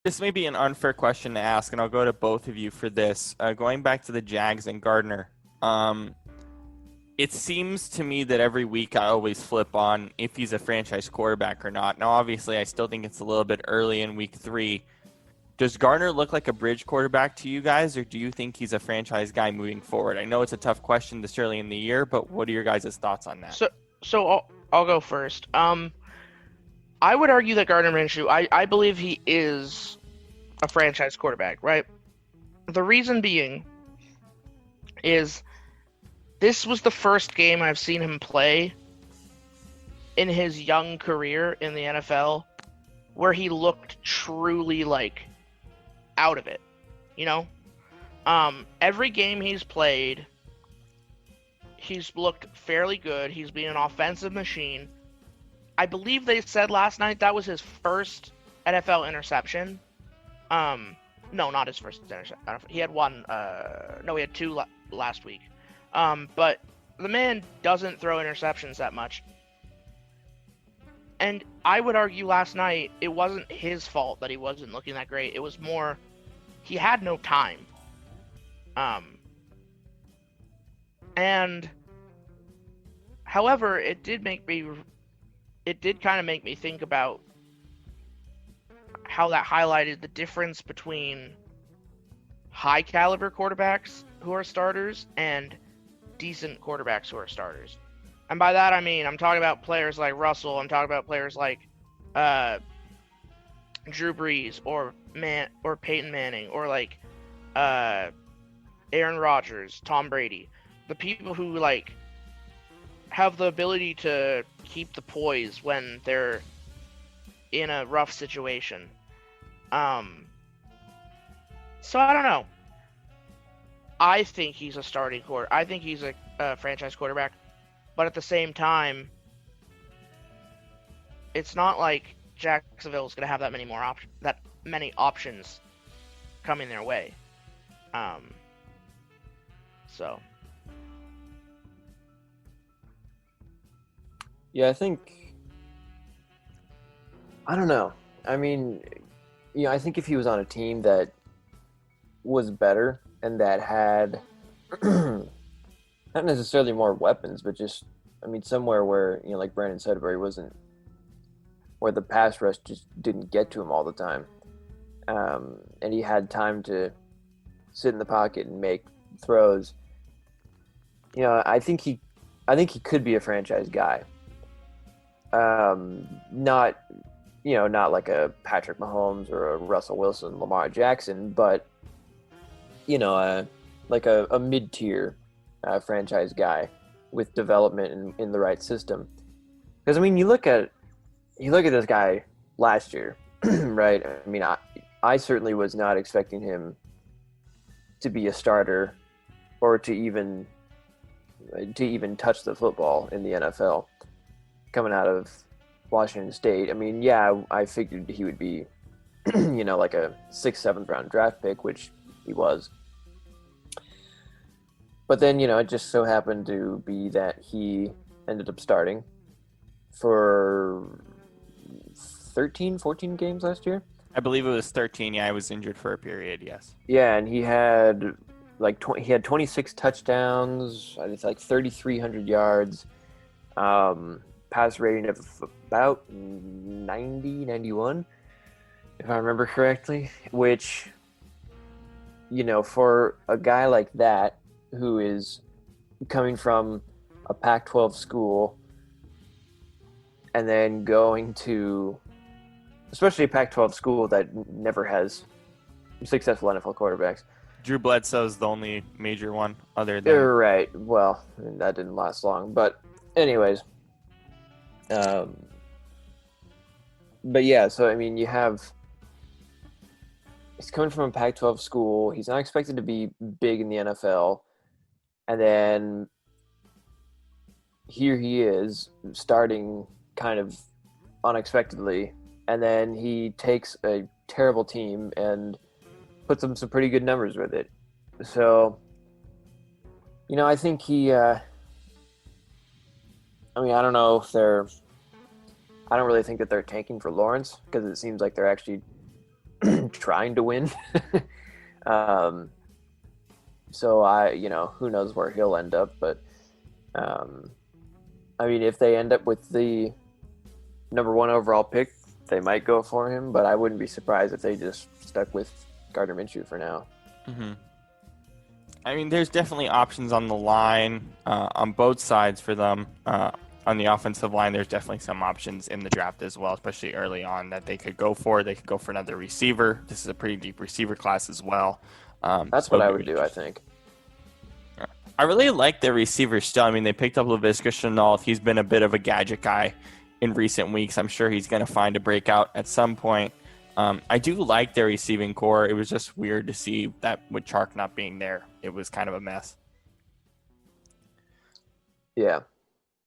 This may be an unfair question to ask, and I'll go to both of you for this. Going back to the Jags and Gardner, um, it seems to me that every week I always flip on if he's a franchise quarterback or not. Now, obviously, I still think it's a little bit early in week 3. Does Gardner look like a bridge quarterback to you guys, or do you think he's a franchise guy moving forward? I know it's a tough question this early in the year, but what are your guys' thoughts on that? So I'll go first. I would argue that Gardner Minshew, I believe he is a franchise quarterback, right? The reason being is this was the first game I've seen him play in his young career in the NFL where he looked truly like out of it, you know? Every game he's played, he's looked fairly good. He's been an offensive machine. I believe they said last night that was his first NFL interception. No, not his first interception. He had one. No, he had two last week. But the man doesn't throw interceptions that much. And I would argue last night it wasn't his fault that he wasn't looking that great. It was more he had no time. And however, it did kind of make me think about how that highlighted the difference between high caliber quarterbacks who are starters and decent quarterbacks who are starters. And by that I mean I'm talking about players like Russell, I'm talking about players like Drew Brees or Peyton Manning or like Aaron Rodgers, Tom Brady. The people who like have the ability to keep the poise when they're in a rough situation. So I don't know. I think he's a starting quarter. I think he's a franchise quarterback, but at the same time, it's not like Jacksonville is going to have that many options coming their way. So Yeah, I don't know. I mean, I think if he was on a team that was better and that had not necessarily more weapons, but just, I mean, somewhere where, like Brandon said, where the pass rush just didn't get to him all the time. And he had time to sit in the pocket and make throws. I think he could be a franchise guy. Not not like a Patrick Mahomes or a Russell Wilson, Lamar Jackson, but like a mid-tier franchise guy with development in the right system. Because I mean, you look at this guy last year, right? I mean, I certainly was not expecting him to be a starter or to even touch the football in the NFL coming out of Washington State. I mean, yeah, I figured he would be, like a 6th, 7th round draft pick, which he was. But then, it just so happened to be that he ended up starting for 13, 14 games last year. I believe it was 13. Yeah, I was injured for a period, yes. Yeah, and he had he had 26 touchdowns, I think like 3,300 yards, pass rating of about 90, 91, if I remember correctly, which, for a guy like that who is coming from a Pac-12 school and then going to, especially a Pac-12 school that never has successful NFL quarterbacks. Drew Bledsoe's the only major one other than... You're right. Well, that didn't last long. But anyways. But yeah, so I mean, he's coming from a Pac-12 school. He's not expected to be big in the NFL. And then here he is starting kind of unexpectedly. And then he takes a terrible team and puts them some pretty good numbers with it. So, I think I don't know if I don't really think that they're tanking for Lawrence, because it seems like they're actually trying to win. um, so who knows where he'll end up, but I mean, if they end up with the number 1 overall pick, they might go for him, but I wouldn't be surprised if they just stuck with Gardner Minshew for now. Mm-hmm. I mean, there's definitely options on the line on both sides for them. On the offensive line, there's definitely some options in the draft as well, especially early on that they could go for. They could go for another receiver. This is a pretty deep receiver class as well. That's what I would do, I think. I really like their receivers still. I mean, they picked up Laviska Shenault. He's been a bit of a gadget guy in recent weeks. I'm sure he's going to find a breakout at some point. I do like their receiving core. It was just weird to see that with Chark not being there. It was kind of a mess. Yeah.